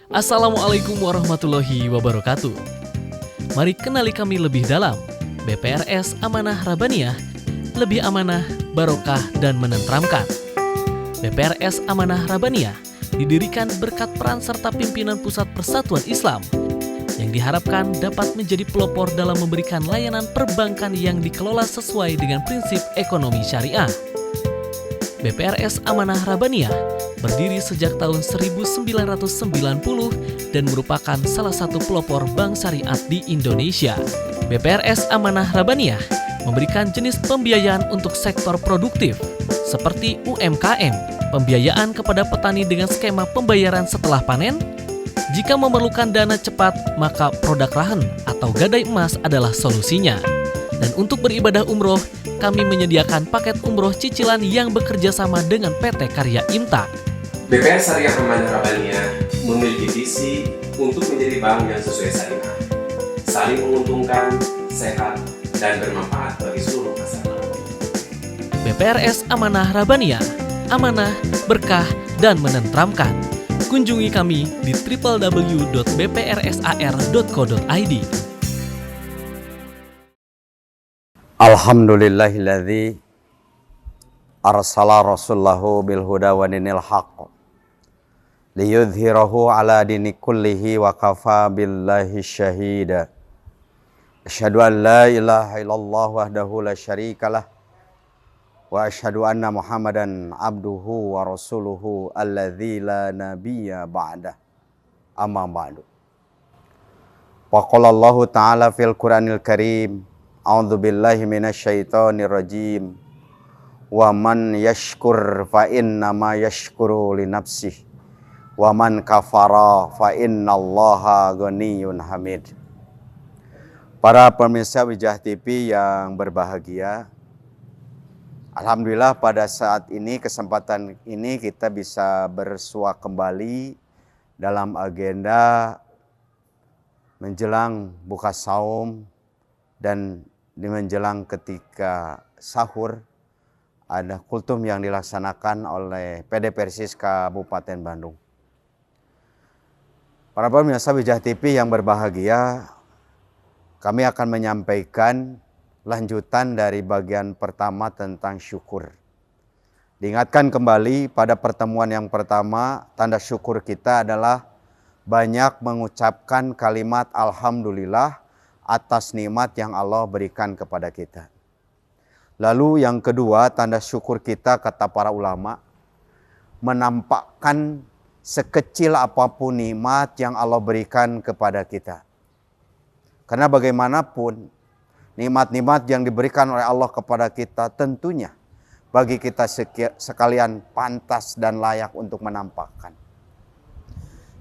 Assalamualaikum warahmatullahi wabarakatuh. Mari kenali kami lebih dalam. BPRS Amanah Rabbaniyah, lebih amanah, barokah, dan menenteramkan. BPRS Amanah Rabbaniyah didirikan berkat peran serta pimpinan Pusat Persatuan Islam yang diharapkan dapat menjadi pelopor dalam memberikan layanan perbankan yang dikelola sesuai dengan prinsip ekonomi syariah. BPRS Amanah Rabbaniyah berdiri sejak tahun 1990 dan merupakan salah satu pelopor bank syariat di Indonesia. BPRS Amanah Rabbaniyah memberikan jenis pembiayaan untuk sektor produktif seperti UMKM, pembiayaan kepada petani dengan skema pembayaran setelah panen. Jika memerlukan dana cepat, maka produk rahen atau gadai emas adalah solusinya. Dan untuk beribadah umroh, kami menyediakan paket umroh cicilan yang bekerja sama dengan PT Karya Imtak. BPR Syariah Amanah Rabbaniyah memiliki visi untuk menjadi bank yang sesuai syariah, saling menguntungkan, sehat, dan bermanfaat bagi seluruh masyarakat. BPRS Amanah Rabbaniyah, amanah, berkah, dan menenteramkan. Kunjungi kami di www.bprsar.co.id. Alhamdulillahilladzi arsala rasulahu bil huda wa dinil haqq liyudhhirahu ala dini kullihi wa kafa billahi syahida. Asyhadu an la ilaha illallah wahdahu la syarikalah wa asyhadu anna Muhammadan abduhu wa rasuluhu alladzi la nabiyya ba'dah. Amma ba'du. Wa qala Allahu ta'ala fil Qur'anil Karim, a'udzu billahi minasyaitonir rajim. Wa man yashkur fa inna ma yashkuru li nafsihi wa man kafara fa innallaha ghaniyyun hamid. Para pemirsa Wijah TV yang berbahagia, alhamdulillah pada saat ini, kesempatan ini kita bisa bersua kembali dalam agenda menjelang buka saum dan di menjelang ketika sahur ada kultum yang dilaksanakan oleh PD Persis Kabupaten Bandung. Para pemirsa Wijah TV yang berbahagia, kami akan menyampaikan lanjutan dari bagian pertama tentang syukur. Diingatkan kembali pada pertemuan yang pertama, tanda syukur kita adalah banyak mengucapkan kalimat Alhamdulillah atas nikmat yang Allah berikan kepada kita. Lalu yang kedua, tanda syukur kita kata para ulama, menampakkan sekecil apapun nikmat yang Allah berikan kepada kita. Karena bagaimanapun nikmat-nikmat yang diberikan oleh Allah kepada kita tentunya bagi kita sekalian pantas dan layak untuk menampakkan.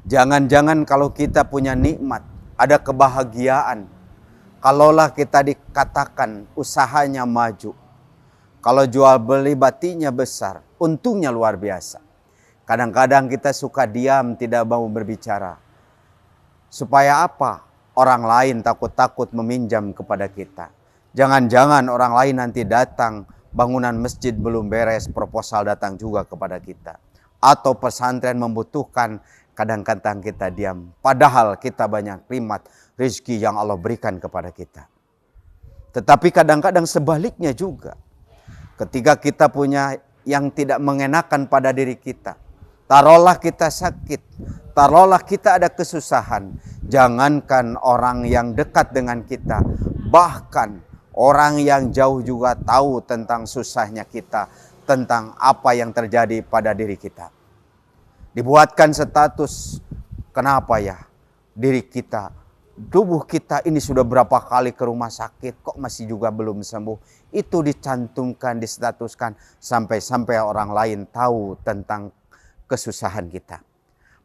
Jangan-jangan kalau kita punya nikmat, ada kebahagiaan, kalaulah kita dikatakan usahanya maju, kalau jual beli batinya besar, untungnya luar biasa. Kadang-kadang kita suka diam, tidak mau berbicara. Supaya apa? Orang lain takut-takut meminjam kepada kita. Jangan-jangan orang lain nanti datang, bangunan masjid belum beres, proposal datang juga kepada kita. Atau pesantren membutuhkan, kadang-kadang kita diam. Padahal kita banyak nikmat rezeki yang Allah berikan kepada kita. Tetapi kadang-kadang sebaliknya juga. Ketika kita punya yang tidak mengenakan pada diri kita, taruhlah kita sakit, taruhlah kita ada kesusahan, jangankan orang yang dekat dengan kita, bahkan orang yang jauh juga tahu tentang susahnya kita, tentang apa yang terjadi pada diri kita. Dibuatkan status, kenapa ya diri kita, tubuh kita ini sudah berapa kali ke rumah sakit, kok masih juga belum sembuh. Itu dicantumkan, distatuskan, sampai-sampai orang lain tahu tentang kesusahan kita.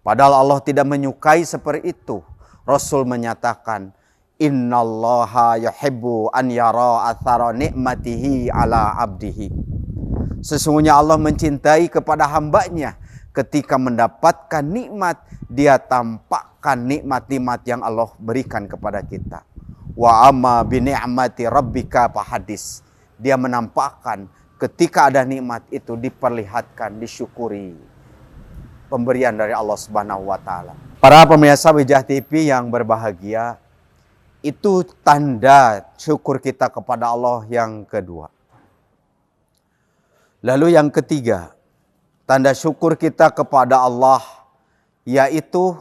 Padahal Allah tidak menyukai seperti itu. Rasul menyatakan, innallaha yuhibbu an yara athara nikmatihi ala abdihi. Sesungguhnya Allah mencintai kepada hambanya. Ketika mendapatkan nikmat, dia tampakkan nikmat-nikmat yang Allah berikan kepada kita. Wa amma bi ni'mati rabbika fahadis. Dia menampakkan ketika ada nikmat itu diperlihatkan, disyukuri. Pemberian dari Allah Subhanahu wa taala. Para pemirsa Wijah TV yang berbahagia, itu tanda syukur kita kepada Allah yang kedua. Lalu yang ketiga, tanda syukur kita kepada Allah yaitu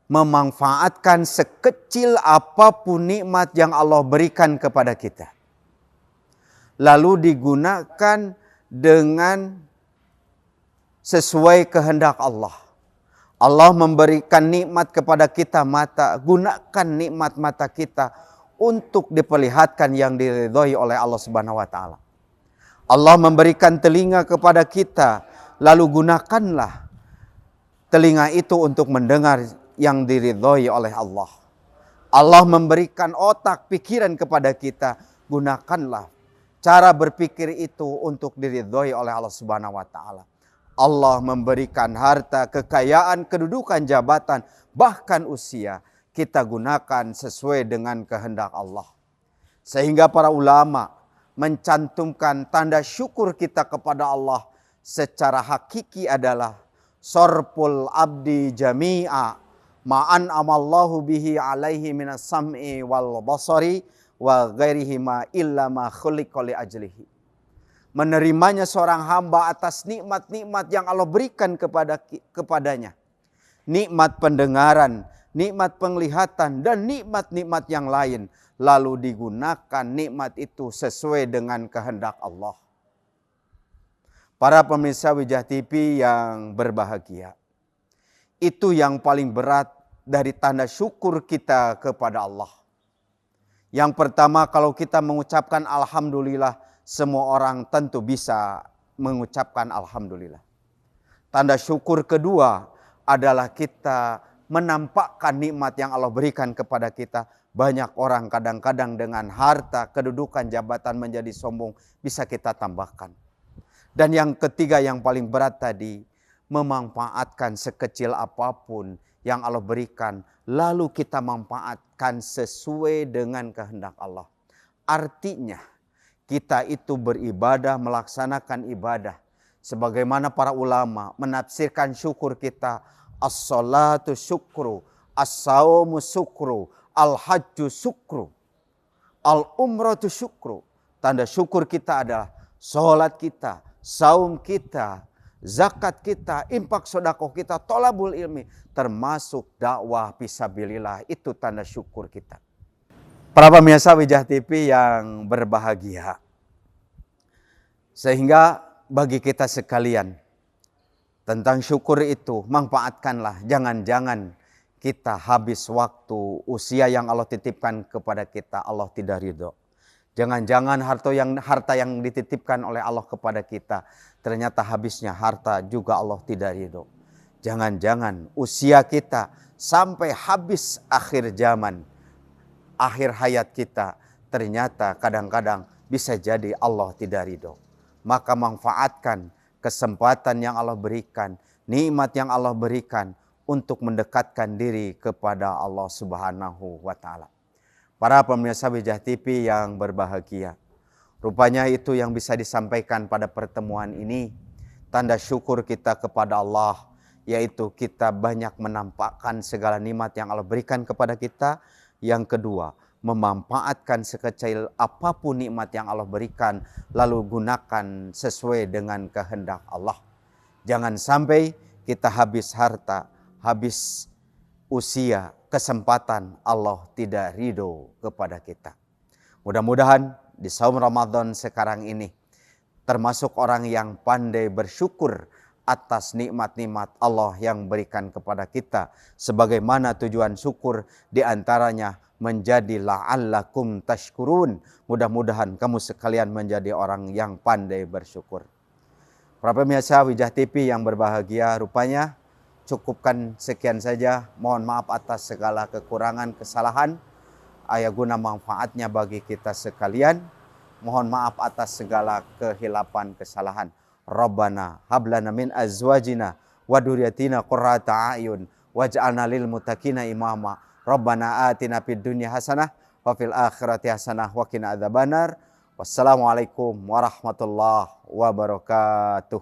memanfaatkan sekecil apapun nikmat yang Allah berikan kepada kita. Lalu digunakan dengan sesuai kehendak Allah. Allah memberikan nikmat kepada kita mata, gunakan nikmat mata kita untuk diperlihatkan yang diridhoi oleh Allah Subhanahu wa taala. Allah memberikan telinga kepada kita, lalu gunakanlah telinga itu untuk mendengar yang diridhoi oleh Allah. Allah memberikan otak, pikiran kepada kita, gunakanlah cara berpikir itu untuk diridhoi oleh Allah Subhanahu wa taala. Allah memberikan harta, kekayaan, kedudukan, jabatan, bahkan usia. Kita gunakan sesuai dengan kehendak Allah. Sehingga para ulama mencantumkan tanda syukur kita kepada Allah secara hakiki adalah sorpul abdi jami'a ma'an amallahu bihi alaihi minas sam'i wal basari wa ghairihi ma illa ma khuliqa li ajlihi. Menerimanya seorang hamba atas nikmat-nikmat yang Allah berikan kepadanya. Nikmat pendengaran, nikmat penglihatan, dan nikmat-nikmat yang lain. Lalu digunakan nikmat itu sesuai dengan kehendak Allah. Para pemirsa Wijah TV yang berbahagia, itu yang paling berat dari tanda syukur kita kepada Allah. Yang pertama, kalau kita mengucapkan Alhamdulillah, semua orang tentu bisa mengucapkan Alhamdulillah. Tanda syukur kedua adalah kita menampakkan nikmat yang Allah berikan kepada kita. Banyak orang kadang-kadang dengan harta, kedudukan, jabatan menjadi sombong, bisa kita tambahkan. Dan yang ketiga yang paling berat tadi, memanfaatkan sekecil apapun yang Allah berikan, lalu kita manfaatkan sesuai dengan kehendak Allah. Artinya, kita itu beribadah, melaksanakan ibadah. Sebagaimana para ulama menafsirkan syukur kita. As-salatu syukru, as-saumu syukru, al-hajju syukru, al-umratu syukru. Tanda syukur kita adalah sholat kita, saum kita, zakat kita, infak sedekah kita, thalabul ilmi. Termasuk dakwah fisabilillah. Itu tanda syukur kita. Para pemirsa Wijah TV yang berbahagia. Sehingga bagi kita sekalian, tentang syukur itu, manfaatkanlah. Jangan-jangan kita habis waktu, usia yang Allah titipkan kepada kita, Allah tidak ridho. Jangan-jangan harta yang dititipkan oleh Allah kepada kita, ternyata habisnya harta juga Allah tidak ridho. Jangan-jangan usia kita sampai habis akhir zaman, akhir hayat kita, ternyata kadang-kadang bisa jadi Allah tidak ridho. Maka manfaatkan kesempatan yang Allah berikan, nikmat yang Allah berikan untuk mendekatkan diri kepada Allah Subhanahu wa taala. Para pemirsa Wijah TV yang berbahagia, rupanya itu yang bisa disampaikan pada pertemuan ini. Tanda syukur kita kepada Allah, yaitu kita banyak menampakkan segala nikmat yang Allah berikan kepada kita. Yang kedua, memanfaatkan sekecil apapun nikmat yang Allah berikan, lalu gunakan sesuai dengan kehendak Allah. Jangan sampai kita habis harta, habis usia, kesempatan, Allah tidak ridho kepada kita. Mudah-mudahan di saum Ramadan sekarang ini, termasuk orang yang pandai bersyukur atas nikmat-nikmat Allah yang berikan kepada kita. Sebagaimana tujuan syukur diantaranya menjadi la'allakum tashkurun. Mudah-mudahan kamu sekalian menjadi orang yang pandai bersyukur. Para pemirsa Wijah TV yang berbahagia, rupanya cukupkan sekian saja. Mohon maaf atas segala kekurangan, kesalahan. Guna manfaatnya bagi kita sekalian. Mohon maaf atas segala kehilapan, kesalahan. Rabbana hablana min azwajina wa dzurriyyatina qurrata a'yun waj'alna lil muttaqina imama. Rabbana atina fid dunya hasanah wa fil akhirati hasanah wa qina adzabannar. Wassalamualaikum warahmatullahi wabarakatuh.